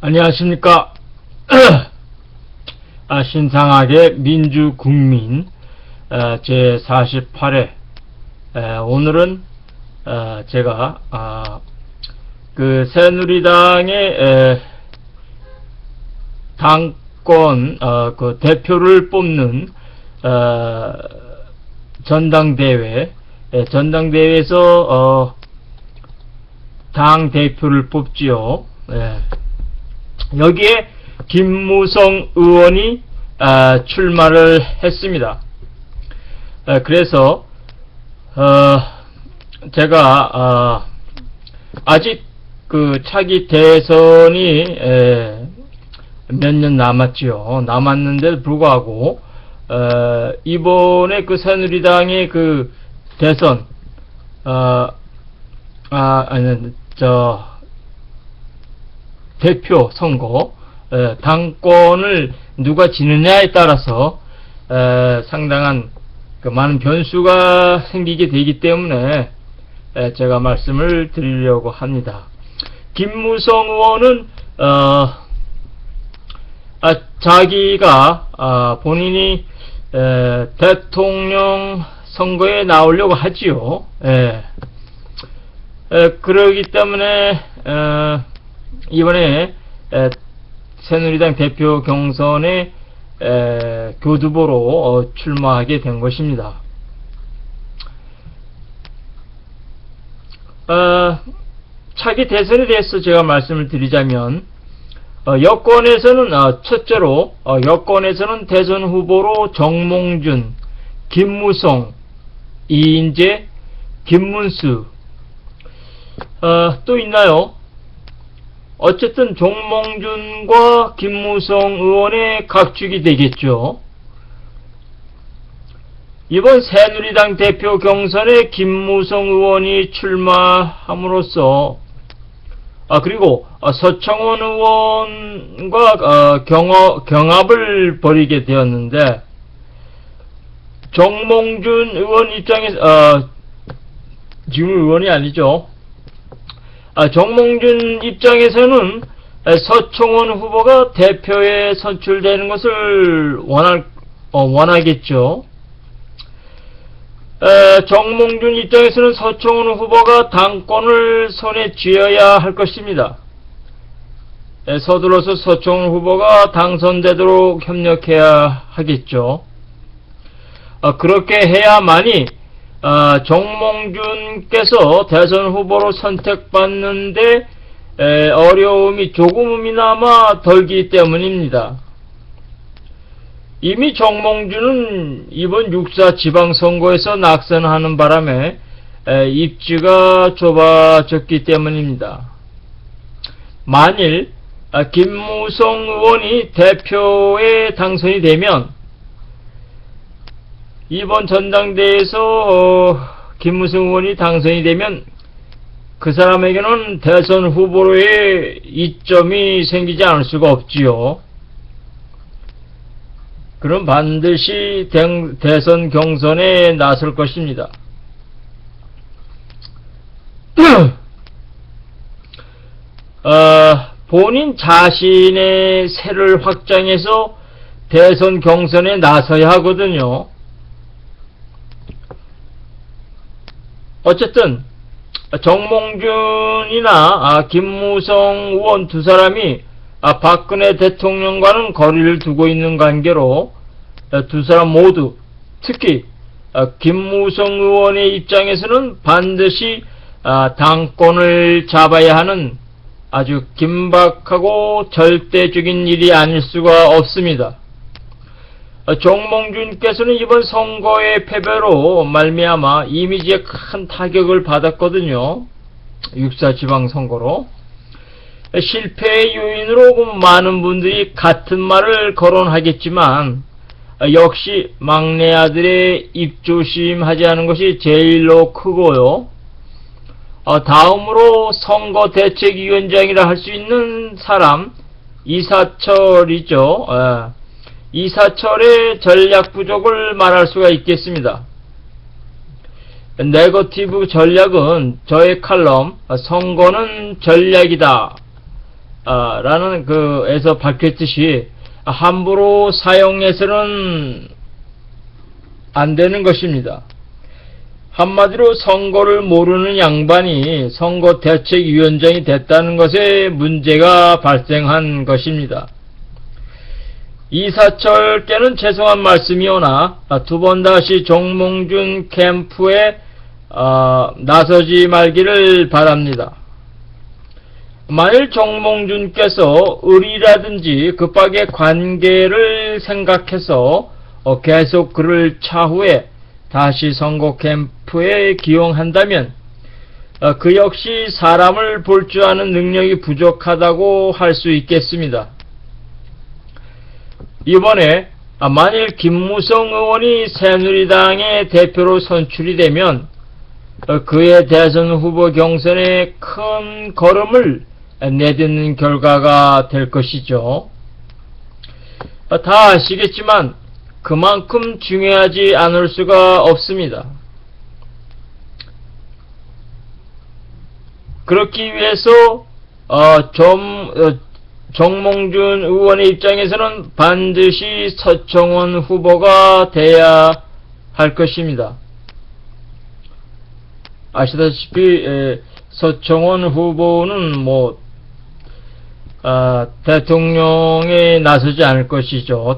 안녕하십니까. 신상하게 민주국민 제48회 오늘은 제가 그 새누리당의 당권 그 대표를 뽑는 전당대회에서 당 대표를 뽑지요. 여기에 김무성 의원이 출마를 했습니다. 그래서 제가 아직 그 차기 대선이 몇 년 남았는데도 불구하고 이번에 그 새누리당의 그 대선 대표 선거 당권을 누가 지느냐에 따라서 상당한 그 많은 변수가 생기게 되기 때문에 제가 말씀을 드리려고 합니다. 김무성 의원은 자기가 본인이 대통령 선거에 나오려고 하지요. 그러기 때문에 이번에 새누리당 대표 경선에 교두보로 출마하게 된 것입니다. 차기 대선에 대해서 제가 말씀을 드리자면 여권에서는 첫째로 여권에서는 대선 후보로 정몽준, 김무성, 이인재, 김문수 또 있나요? 어쨌든 정몽준과 김무성 의원의 각축이 되겠죠. 이번 새누리당 대표 경선에 김무성 의원이 출마함으로써 그리고 서청원 의원과 경합을 벌이게 되었는데 정몽준 의원 입장에서 지금 의원이 아니죠. 정몽준 입장에서는 서청원 후보가 대표에 선출되는 것을 원하겠죠. 정몽준 입장에서는 서청원 후보가 당권을 손에 쥐어야 할 것입니다. 서둘러서 서청원 후보가 당선되도록 협력해야 하겠죠. 그렇게 해야만이 정몽준께서 대선 후보로 선택받는데 어려움이 조금이나마 덜기 때문입니다. 이미 정몽준은 이번 6.4 지방선거에서 낙선하는 바람에 입지가 좁아졌기 때문입니다. 만일 김무성 의원이 대표에 당선이 되면 이번 전당대회에서 김무성 의원이 당선이 되면 그 사람에게는 대선 후보로의 이점이 생기지 않을 수가 없지요. 그럼 반드시 대선 경선에 나설 것입니다. 본인 자신의 세를 확장해서 대선 경선에 나서야 하거든요. 어쨌든 정몽준이나 김무성 의원 두 사람이 박근혜 대통령과는 거리를 두고 있는 관계로 두 사람 모두 특히 김무성 의원의 입장에서는 반드시 당권을 잡아야 하는 아주 긴박하고 절대적인 일이 아닐 수가 없습니다. 정몽준께서는 이번 선거의 패배로 말미암아 이미지에 큰 타격을 받았거든요. 6.4 지방선거로. 실패의 요인으로 많은 분들이 같은 말을 거론하겠지만 역시 막내 아들의 입조심하지 않은 것이 제일로 크고요. 다음으로 선거대책위원장이라 할 수 있는 사람 이사철이죠. 이사철의 전략 부족을 말할 수가 있겠습니다. 네거티브 전략은 저의 칼럼 선거는 전략이다 라는 그에서 밝혔듯이 함부로 사용해서는 안 되는 것입니다. 한마디로 선거를 모르는 양반이 선거대책위원장이 됐다는 것에 문제가 발생한 것입니다. 이사철께는 죄송한 말씀이오나 두 번 다시 정몽준 캠프에 나서지 말기를 바랍니다. 만일 정몽준께서 의리라든지 급하게 관계를 생각해서 계속 그를 차후에 다시 선거 캠프에 기용한다면 그 역시 사람을 볼 줄 아는 능력이 부족하다고 할 수 있겠습니다. 이번에 만일 김무성 의원이 새누리당의 대표로 선출이 되면 그의 대선 후보 경선에 큰 걸음을 내딛는 결과가 될 것이죠. 다 아시겠지만 그만큼 중요하지 않을 수가 없습니다. 그렇기 위해서 정몽준 의원의 입장에서는 반드시 서청원 후보가 돼야 할 것입니다. 아시다시피 서청원 후보는 대통령에 나서지 않을 것이죠.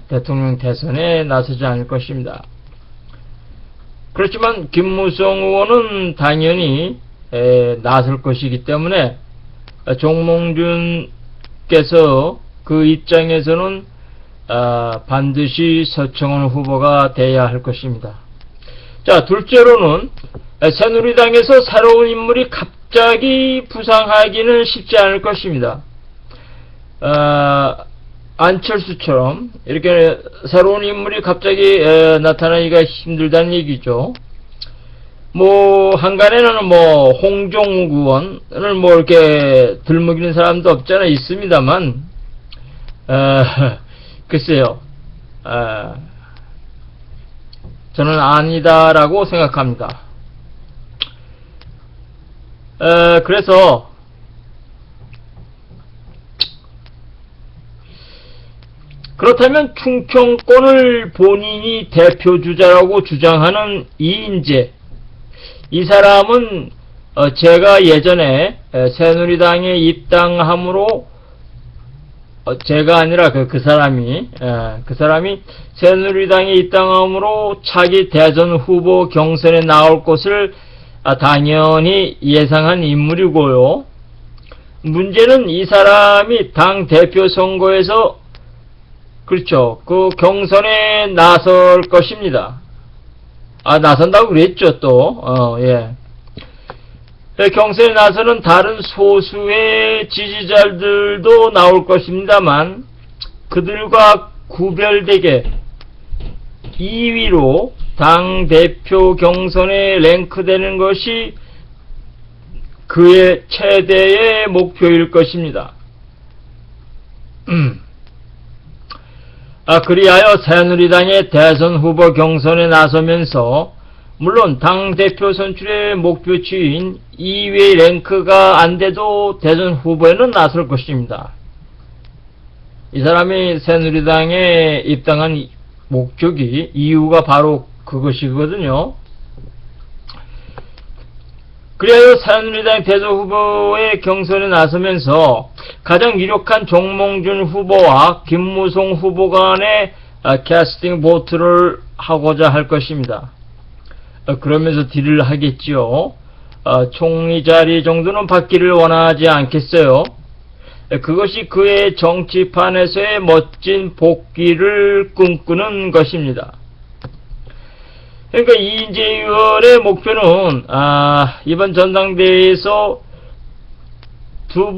대통령 대선에 나서지 않을 것입니다. 그렇지만 김무성 의원은 당연히 나설 것이기 때문에 정몽준께서 그 입장에서는 반드시 서청원 후보가 돼야 할 것입니다. 자, 둘째로는 새누리당에서 새로운 인물이 갑자기 부상하기는 쉽지 않을 것입니다. 안철수처럼 이렇게 새로운 인물이 갑자기 나타나기가 힘들다는 얘기죠. 한간에는 홍종욱 의원을 이렇게 들먹이는 사람도 없잖아 있습니다만, 글쎄요, 저는 아니다라고 생각합니다. 그래서 그렇다면 충청권을 본인이 대표주자라고 주장하는 이인재, 이 사람은 제가 예전에 새누리당에 입당함으로 제가 아니라 그 사람이 새누리당에 입당함으로 차기 대선 후보 경선에 나올 것을 당연히 예상한 인물이고요. 문제는 이 사람이 당 대표 선거에서 그렇죠, 그 경선에 나설 것입니다. 나선다고 그랬죠, 또. 경선에 나서는 다른 소수의 지지자들도 나올 것입니다만, 그들과 구별되게 2위로 당대표 경선에 랭크되는 것이 그의 최대의 목표일 것입니다. 그리하여 새누리당의 대선 후보 경선에 나서면서 물론 당대표 선출의 목표치인 2위 랭크가 안 돼도 대선 후보에는 나설 것입니다. 이 사람이 새누리당에 입당한 목적이, 이유가 바로 그것이거든요. 그래야 새누리당 대선 후보의 경선에 나서면서 가장 유력한 정몽준 후보와 김무성 후보 간의 캐스팅 보트를 하고자 할 것입니다. 그러면서 딜을 하겠지요. 총리 자리 정도는 받기를 원하지 않겠어요. 그것이 그의 정치판에서의 멋진 복귀를 꿈꾸는 것입니다. 그러니까 이인재 의원의 목표는 이번 전당대회에서 두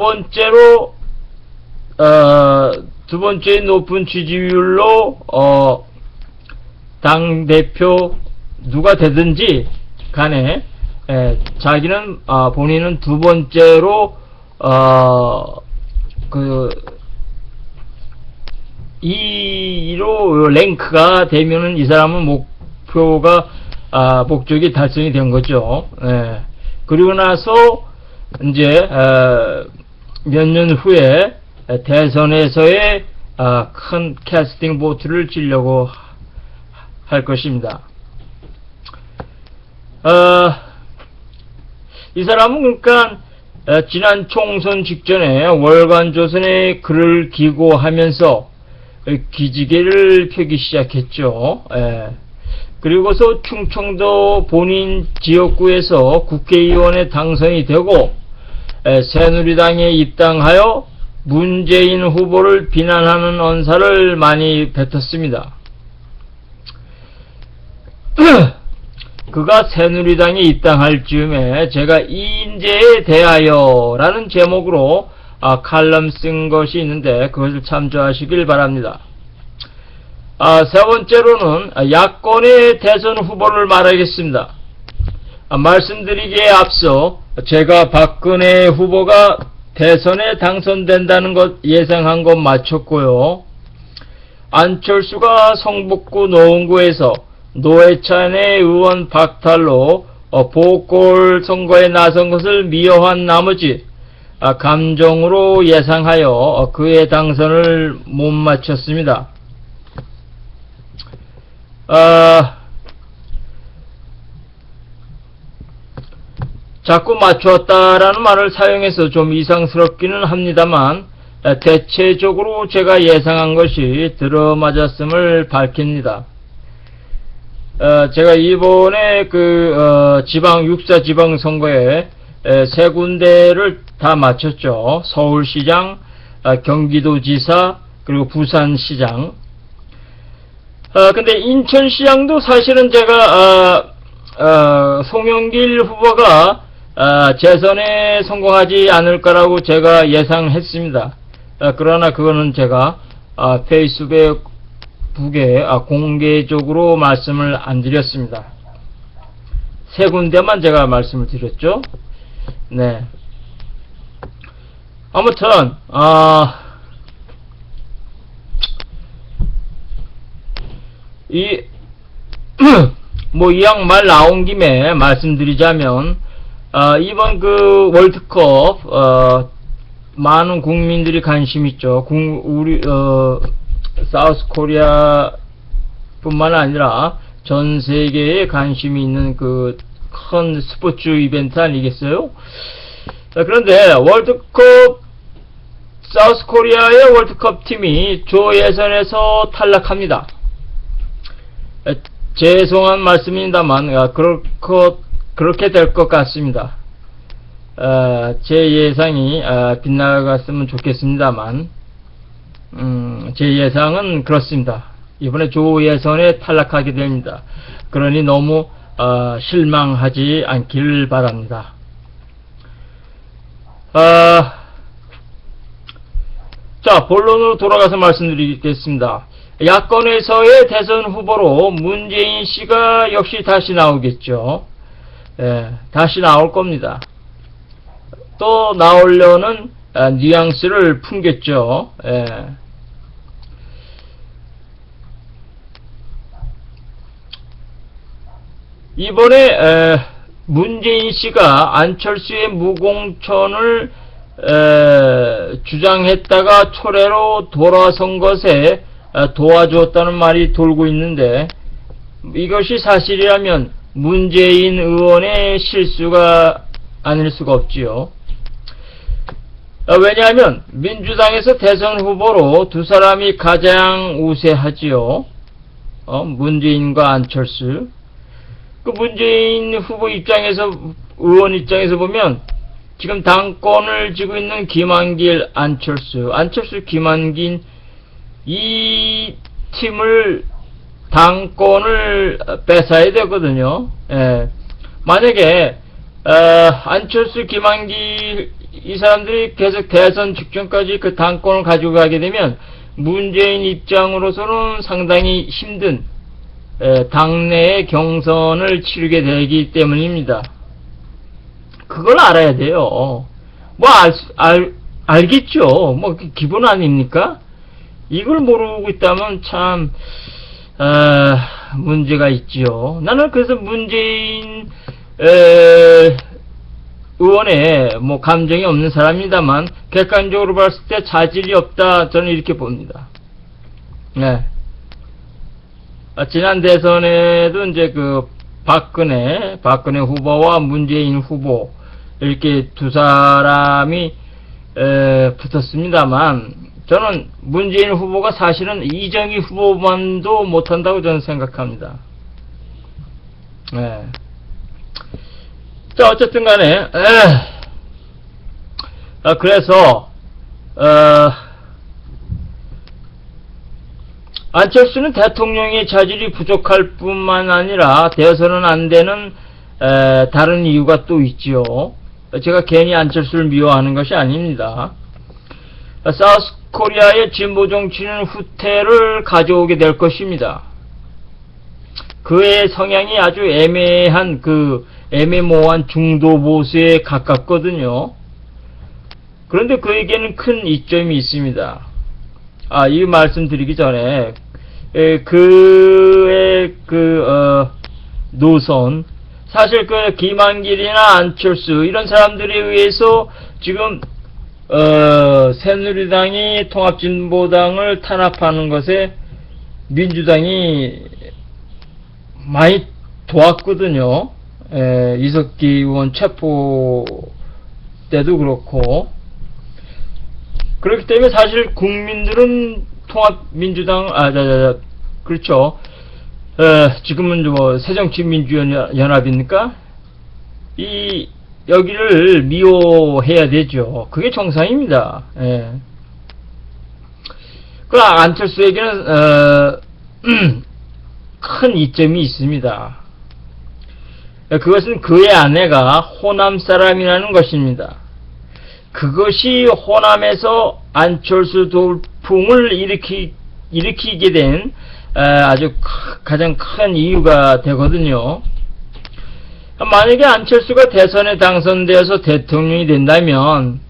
번째 높은 지지율로 당대표 누가 되든지 간에 자기는 본인은 두 번째로 2위로 랭크가 되면은 이 사람은 목적이 달성이 된 거죠. 그리고 나서 이제 몇 년 후에 대선에서의 큰 캐스팅 보트를 쥐려고 할 것입니다. 이 사람은 그러니까 지난 총선 직전에 월간조선에 글을 기고하면서 기지개를 펴기 시작했죠. 그리고서 충청도 본인 지역구에서 국회의원에 당선이 되고 새누리당에 입당하여 문재인 후보를 비난하는 언사를 많이 뱉었습니다. 그가 새누리당에 입당할 즈음에 제가 인재에 대하여 라는 제목으로 칼럼 쓴 것이 있는데 그것을 참조하시길 바랍니다. 세 번째로는 야권의 대선 후보를 말하겠습니다. 말씀드리기에 앞서 제가 박근혜 후보가 대선에 당선된다는 것 예상한 것 마쳤고요. 안철수가 성북구 노원구에서 노회찬의 의원 박탈로 보궐선거에 나선 것을 미화한 나머지 감정으로 예상하여 그의 당선을 못 마쳤습니다. 자꾸 맞추었다라는 말을 사용해서 좀 이상스럽기는 합니다만 대체적으로 제가 예상한 것이 들어맞았음을 밝힙니다. 제가 이번에 육사 지방선거에 세 군데를 다 마쳤죠. 서울시장, 경기도지사, 그리고 부산시장. 근데 인천시장도 사실은 제가 송영길 후보가 재선에 성공하지 않을 거라고 제가 예상했습니다. 그러나 그거는 제가 페이스북에 공개적으로 말씀을 안 드렸습니다. 세 군데만 제가 말씀을 드렸죠. 네. 아무튼 이 양 말 나온 김에 말씀드리자면 이번 그 월드컵 많은 국민들이 관심 있죠. 우리 사우스 코리아 뿐만 아니라 전 세계에 관심이 있는 그 큰 스포츠 이벤트 아니겠어요? 그런데 월드컵 사우스 코리아의 월드컵 팀이 조 예선에서 탈락합니다. 죄송한 말씀입니다만 그렇게 될 것 같습니다. 제 예상이 빗나갔으면 좋겠습니다만 제 예상은 그렇습니다. 이번에 조 예선에 탈락하게 됩니다. 그러니 너무 실망하지 않길 바랍니다. 자, 본론으로 돌아가서 말씀드리겠습니다. 야권에서의 대선 후보로 문재인 씨가 역시 다시 나오겠죠. 다시 나올 겁니다. 또 나오려는 뉘앙스를 풍겼죠. 이번에 문재인 씨가 안철수의 무공천을 주장했다가 초래로 돌아선 것에 도와주었다는 말이 돌고 있는데 이것이 사실이라면 문재인 의원의 실수가 아닐 수가 없지요. 왜냐하면 민주당에서 대선 후보로 두 사람이 가장 우세하지요. 문재인과 안철수. 그 문재인 후보 입장에서, 의원 입장에서 보면 지금 당권을 쥐고 있는 김한길, 안철수, 김한길 이 팀을 당권을 뺏어야 되거든요. 만약에 안철수, 김한길 이 사람들이 계속 대선 직전까지 그 당권을 가지고 가게 되면 문재인 입장으로서는 상당히 힘든 당내의 경선을 치르게 되기 때문입니다. 그걸 알아야 돼요. 알겠죠. 기본 아닙니까? 이걸 모르고 있다면 참 문제가 있지요. 나는 그래서 문재인 의원에 뭐 감정이 없는 사람입니다만 객관적으로 봤을 때 자질이 없다, 저는 이렇게 봅니다. 네. 지난 대선에도 이제 그 박근혜 후보와 문재인 후보 이렇게 두 사람이 붙었습니다만, 저는 문재인 후보가 사실은 이정희 후보만도 못한다고 저는 생각합니다. 네. 자, 어쨌든 간에, 그래서, 안철수는 대통령의 자질이 부족할 뿐만 아니라 되어서는 안 되는 다른 이유가 또 있지요. 제가 괜히 안철수를 미워하는 것이 아닙니다. 사우스코리아의 진보 정치는 후퇴를 가져오게 될 것입니다. 그의 성향이 아주 애매한 애매모호한 중도 보수에 가깝거든요. 그런데 그에게는 큰 이점이 있습니다. 이 말씀드리기 전에 그의 노선, 사실 김한길이나 안철수 이런 사람들에 의해서 지금 새누리당이 통합진보당을 탄압하는 것에 민주당이 많이 도왔거든요. 이석기 의원 체포 때도 그렇고. 그렇기 때문에 사실 국민들은 통합민주당, 그렇죠. 지금은 뭐 새정치민주연합입니까? 여기를 미워해야 되죠. 그게 정상입니다. 그 안철수에게는, 큰 이점이 있습니다. 그것은 그의 아내가 호남 사람이라는 것입니다. 그것이 호남에서 안철수 돌풍을 일으키게 된 아주 가장 큰 이유가 되거든요. 만약에 안철수가 대선에 당선되어서 대통령이 된다면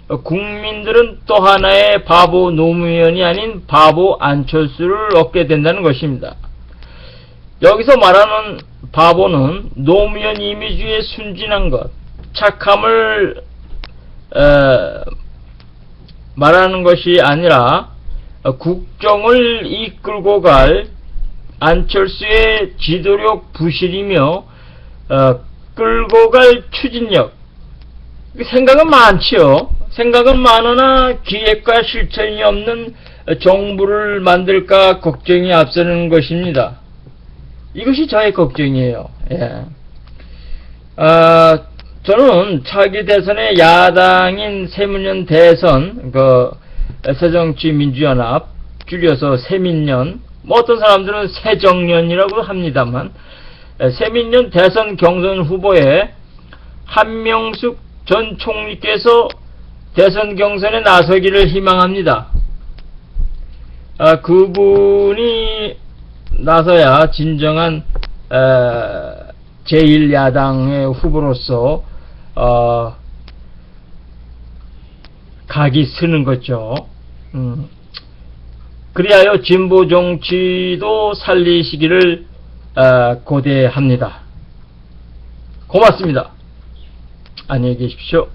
국민들은 또 하나의 바보 노무현이 아닌 바보 안철수를 얻게 된다는 것입니다. 여기서 말하는 바보는 노무현 이미지에 순진한 것, 착함을 말하는 것이 아니라 국정을 이끌고 갈 안철수의 지도력 부실이며 끌고 갈 추진력. 생각은 많지요. 생각은 많으나 기획과 실천이 없는 정부를 만들까 걱정이 앞서는 것입니다. 이것이 저의 걱정이에요. 저는 차기 대선에 야당인 새민년 대선, 새정치민주연합, 줄여서 새민년, 뭐 어떤 사람들은 새정년이라고 합니다만, 새민년 대선 경선 후보에 한명숙 전 총리께서 대선 경선에 나서기를 희망합니다. 그분이 나서야 진정한 제1야당의 후보로서 각이 서는 거죠. 그리하여 진보 정치도 살리시기를 고대합니다. 고맙습니다. 안녕히 계십시오.